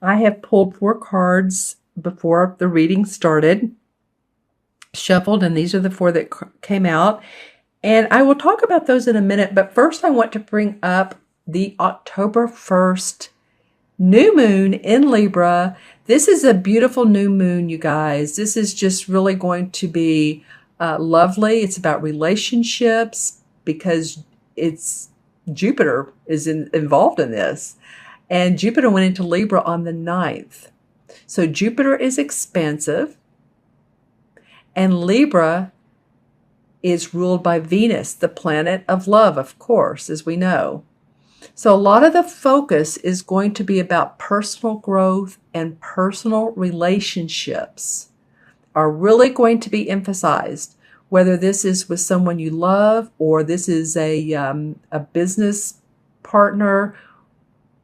I have pulled 4 cards before the reading started, shuffled, and these are the 4 that came out. And I will talk about those in a minute, but first I want to bring up the October 1st new moon in Libra. This is a beautiful new moon, you guys. This is just really going to be lovely. It's about relationships because it's Jupiter is involved in this. And Jupiter went into Libra on the 9th. So Jupiter is expansive, and Libra is ruled by Venus, the planet of love, of course, as we know. So a lot of the focus is going to be about personal growth, and personal relationships are really going to be emphasized, whether this is with someone you love or this is a business partner.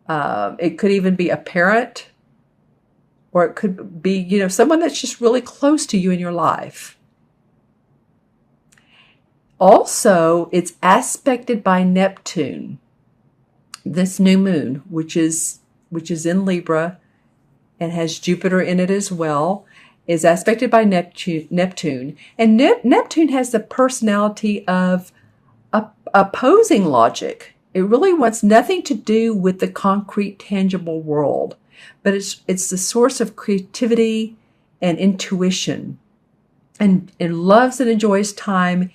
It could even be a parent, or it could be, someone that's just really close to you in your life. Also, it's aspected by Neptune. This new moon, which is in Libra and has Jupiter in it as well, is aspected by Neptune. And Neptune has the personality of opposing logic. It really wants nothing to do with the concrete, tangible world, but it's the source of creativity and intuition, and it loves and enjoys time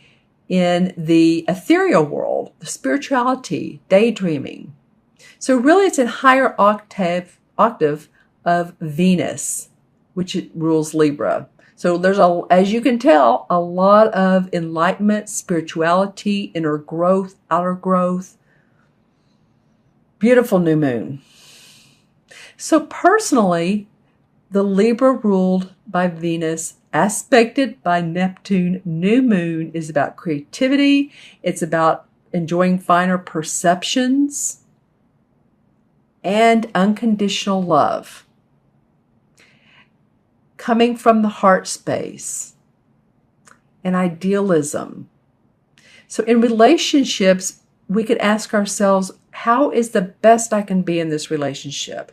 in the ethereal world, the spirituality, daydreaming. So really it's in higher octave of Venus, which rules Libra. So there's, as you can tell, a lot of enlightenment, spirituality, inner growth, outer growth. Beautiful new moon. So personally, the Libra ruled by Venus, aspected by Neptune new moon is about creativity. It's about enjoying finer perceptions and unconditional love coming from the heart space and idealism. So in relationships, we could ask ourselves, how is the best I can be in this relationship?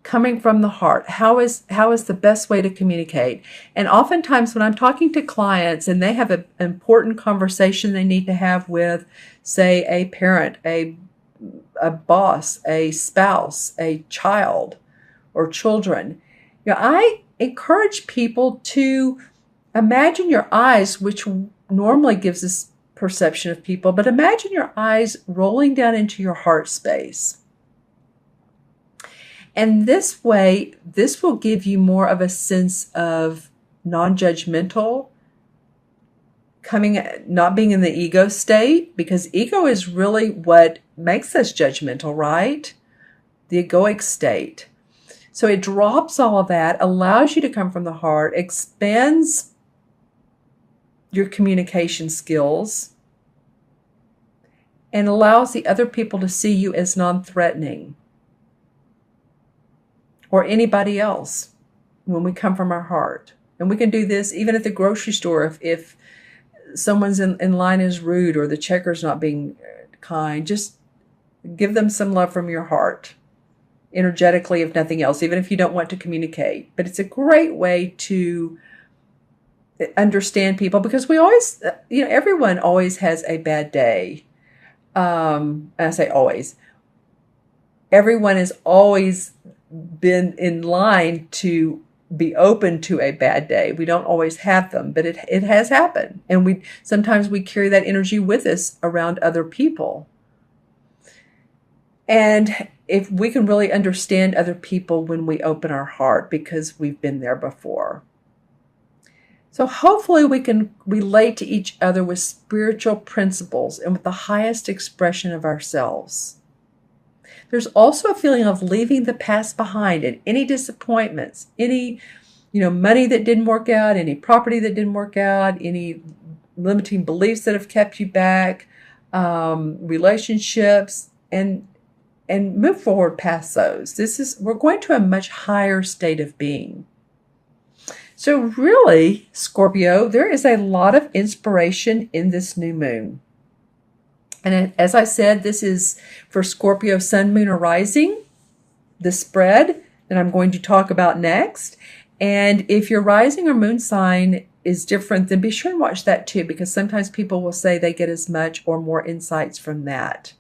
Coming from the heart, how is the best way to communicate? And oftentimes when I'm talking to clients and they have an important conversation they need to have with, say, a parent, a boss, a spouse, a child, or children, I encourage people to imagine your eyes, which normally gives us perception of people, but imagine your eyes rolling down into your heart space. And this way, this will give you more of a sense of non-judgmental, not being in the ego state, because ego is really what makes us judgmental, right? The egoic state. So it drops all of that, allows you to come from the heart, expands your communication skills, and allows the other people to see you as non-threatening, or anybody else, when we come from our heart. And we can do this even at the grocery store. If someone's in line is rude, or the checker's not being kind, just give them some love from your heart, energetically, if nothing else, even if you don't want to communicate. But it's a great way to understand people, because we always, everyone always has a bad day. I say always. Everyone has always been in line to be open to a bad day. We don't always have them, but it has happened. And sometimes we carry that energy with us around other people. And if we can really understand other people when we open our heart, because we've been there before. So hopefully we can relate to each other with spiritual principles and with the highest expression of ourselves. There's also a feeling of leaving the past behind, and any disappointments, any, money that didn't work out, any property that didn't work out, any limiting beliefs that have kept you back, relationships, and move forward past those. We're going to a much higher state of being. So really, Scorpio, there is a lot of inspiration in this new moon. And as I said, this is for Scorpio sun, moon, or rising. the spread that I'm going to talk about next. And if your rising or moon sign is different, then be sure and watch that too, because sometimes people will say they get as much or more insights from that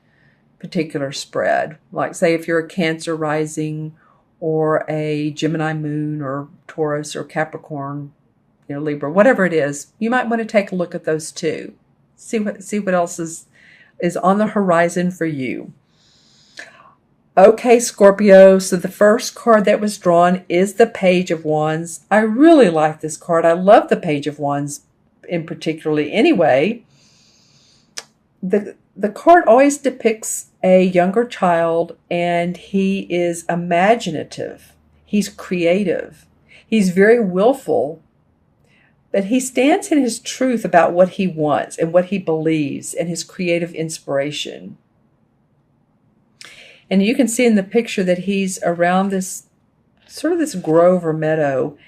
particular spread. Like say if you're a Cancer rising or a Gemini moon or Taurus or Capricorn, Libra, whatever it is, you might want to take a look at those too. See what else is on the horizon for you. Okay, Scorpio, so the first card that was drawn is the Page of Wands. I really like this card. I love the Page of Wands in particularly anyway. The card always depicts a younger child, and he is imaginative. He's creative. He's very willful, but he stands in his truth about what he wants and what he believes and his creative inspiration. And you can see in the picture that he's around this sort of this grove or meadow,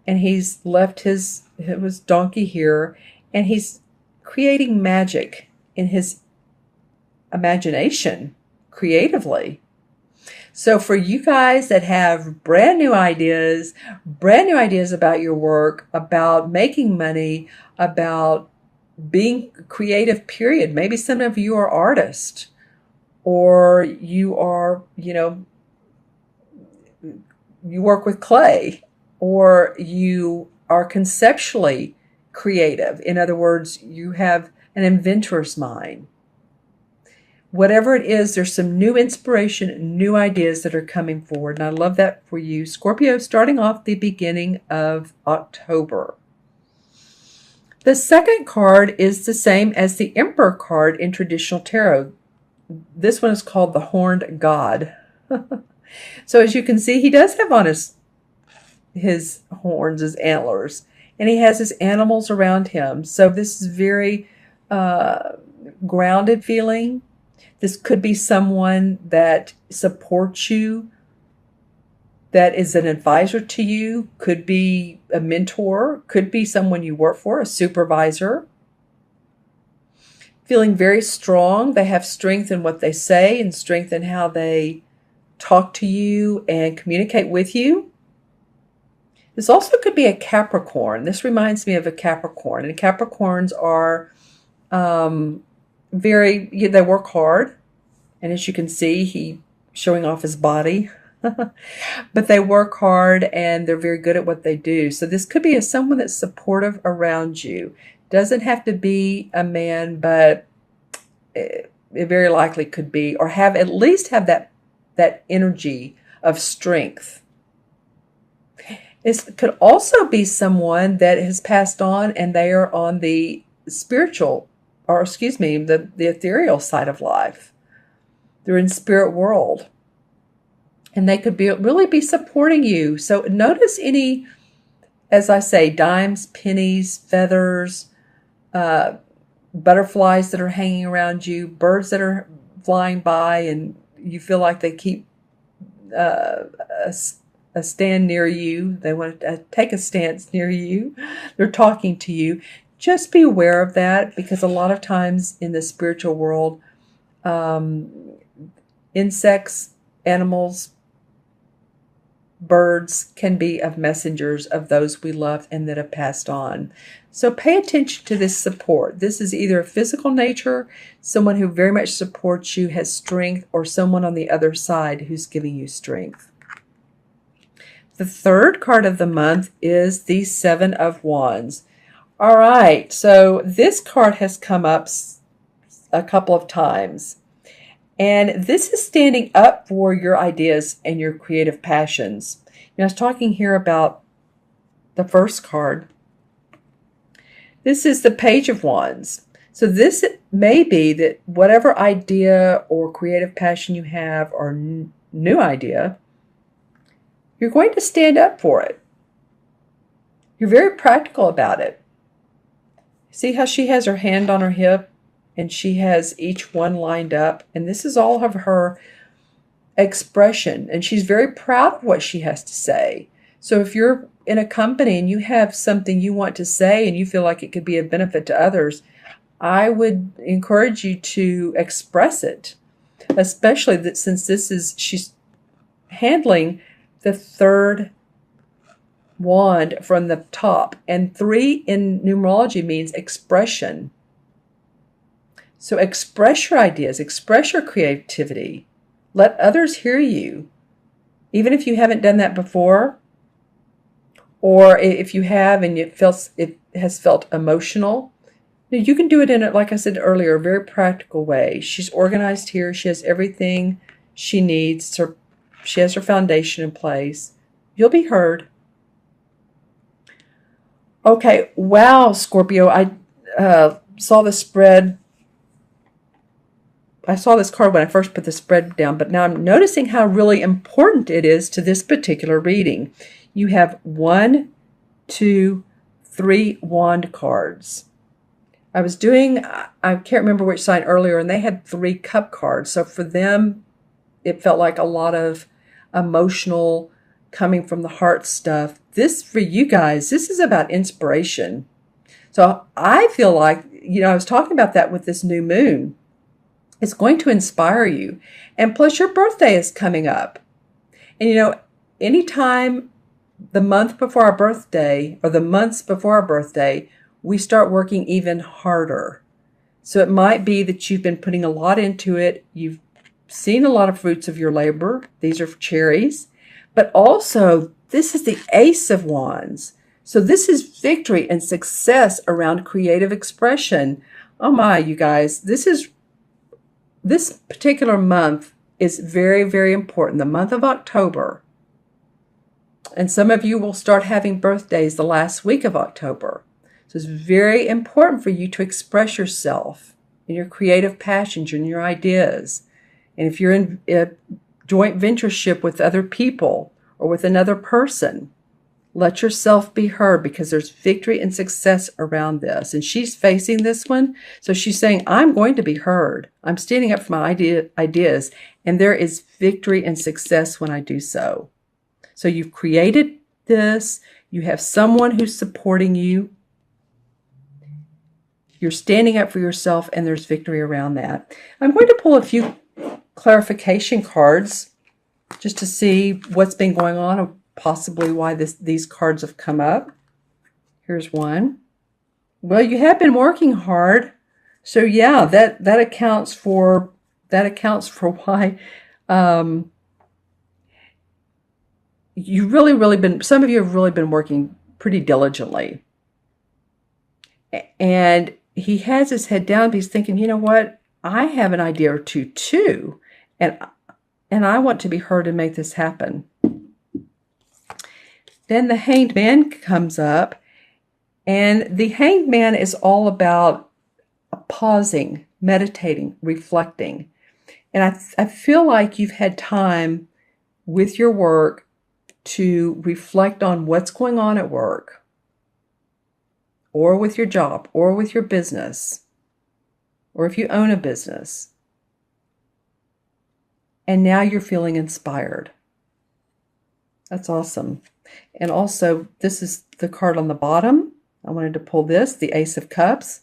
and he's left his donkey here, and he's creating magic in his imagination creatively. So for you guys that have brand new ideas about your work, about making money, about being creative, period. Maybe some of you are artists, or you are, you work with clay, or you are conceptually creative. In other words, you have an inventor's mind. Whatever it is, there's some new inspiration, new ideas that are coming forward. And I love that for you, Scorpio, starting off the beginning of October. The second card is the same as the Emperor card in traditional tarot. This one is called the Horned God. So as you can see, he does have on his horns, his antlers, and he has his animals around him. So this is very grounded feeling. This could be someone that supports you, that is an advisor to you, could be a mentor, could be someone you work for, a supervisor. Feeling very strong. They have strength in what they say and strength in how they talk to you and communicate with you. This also could be a Capricorn. This reminds me of a Capricorn. And Capricorns are they work hard. And as you can see, he's showing off his body. But they work hard and they're very good at what they do. So this could be someone that's supportive around you. Doesn't have to be a man, but it very likely could be, or at least have that energy of strength. It could also be someone that has passed on and they are on the spiritual, or excuse me, the ethereal side of life. They're in spirit world. And they could really be supporting you. So notice any, as I say, dimes, pennies, feathers, butterflies that are hanging around you, birds that are flying by, and you feel like they keep a stand near you. They want to take a stance near you. They're talking to you. Just be aware of that, because a lot of times in the spiritual world, insects, animals, birds can be of messengers of those we love and that have passed on. So pay attention to this support. This is either a physical nature, someone who very much supports you, has strength, or someone on the other side who's giving you strength. The third card of the month is the Seven of Wands. All right, so this card has come up a couple of times. And this is standing up for your ideas and your creative passions. I was talking here about the first card. This is the Page of Wands. So this may be that whatever idea or creative passion you have, or new idea, you're going to stand up for it. You're very practical about it. See how she has her hand on her hip? And she has each one lined up. And this is all of her expression. And she's very proud of what she has to say. So if you're in a company and you have something you want to say and you feel like it could be a benefit to others, I would encourage you to express it. Especially that since she handling the third wand from the top. And 3 in numerology means expression. So express your ideas, express your creativity. Let others hear you. Even if you haven't done that before, or if you have and it has felt emotional, you can do it in, like I said earlier, a very practical way. She's organized here. She has everything she needs. She has her foundation in place. You'll be heard. Okay, wow, Scorpio. I saw the spread. I saw this card when I first put the spread down, but now I'm noticing how really important it is to this particular reading. You have 1, 2, 3 wand cards. I can't remember which sign earlier, and they had 3 cup cards. So for them, it felt like a lot of emotional, coming from the heart stuff. This, for you guys, this is about inspiration. So I feel like, I was talking about that with this new moon. It's going to inspire you. And plus your birthday is coming up. And anytime the month before our birthday or the months before our birthday, we start working even harder. So it might be that you've been putting a lot into it. You've seen a lot of fruits of your labor. These are cherries. But also, this is the Ace of Wands. So this is victory and success around creative expression. Oh my, you guys, this particular month is very, very important. The month of October. And some of you will start having birthdays the last week of October. So it's very important for you to express yourself in your creative passions and your ideas. And if you're in a joint ventureship with other people or with another person, let yourself be heard, because there's victory and success around this. And she's facing this one. So she's saying, I'm going to be heard. I'm standing up for my ideas. And there is victory and success when I do so. So you've created this. You have someone who's supporting you. You're standing up for yourself, and there's victory around that. I'm going to pull a few clarification cards just to see what's been going on and possibly why these cards have come up. Here's one. Well, you have been working hard. So yeah, that accounts for why some of you have really been working pretty diligently. And he has his head down, but he's thinking, you know what? I have an idea or two too. And I want to be heard and make this happen. Then the Hanged Man comes up. And the Hanged Man is all about pausing, meditating, reflecting. And I feel like you've had time with your work to reflect on what's going on at work, or with your job, or with your business, or if you own a business. And now you're feeling inspired. That's awesome. And also, this is the card on the bottom. I wanted to pull this, the Ace of Cups.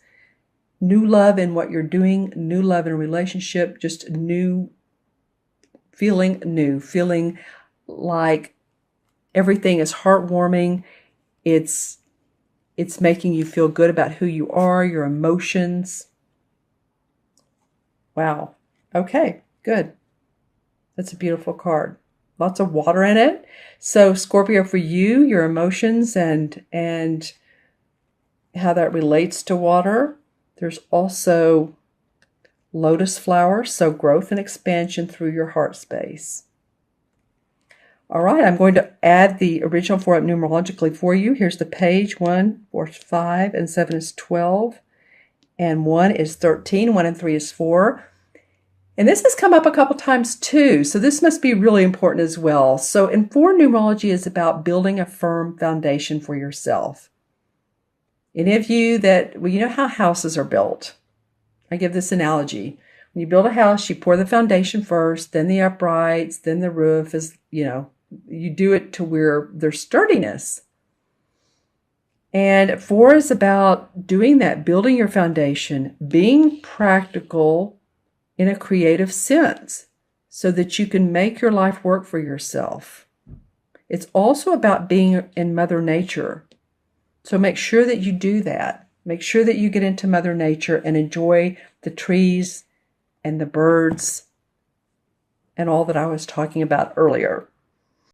New love in what you're doing, new love in a relationship, just feeling like everything is heartwarming. It's making you feel good about who you are, your emotions. Wow. Okay, good. That's a beautiful card. Lots of water in it. So Scorpio, for you, your emotions and how that relates to water. There's also lotus flowers, so growth and expansion through your heart space. All right, I'm going to add the original for it numerologically for you. Here's the page. 1, 4 is 5, and 7 is 12, and 1 is 13, 1 and 3 is 4. And this has come up a couple times too, so this must be really important as well. So in 4, numerology is about building a firm foundation for yourself. Any of you you know how houses are built. I give this analogy. When you build a house, you pour the foundation first, then the uprights, then the roof is, you do it to where there's sturdiness. And 4 is about doing that, building your foundation, being practical in a creative sense. so that you can make your life work for yourself. It's also about being in Mother Nature. So make sure that you do that. Make sure that you get into Mother Nature and enjoy the trees and the birds and all that I was talking about earlier.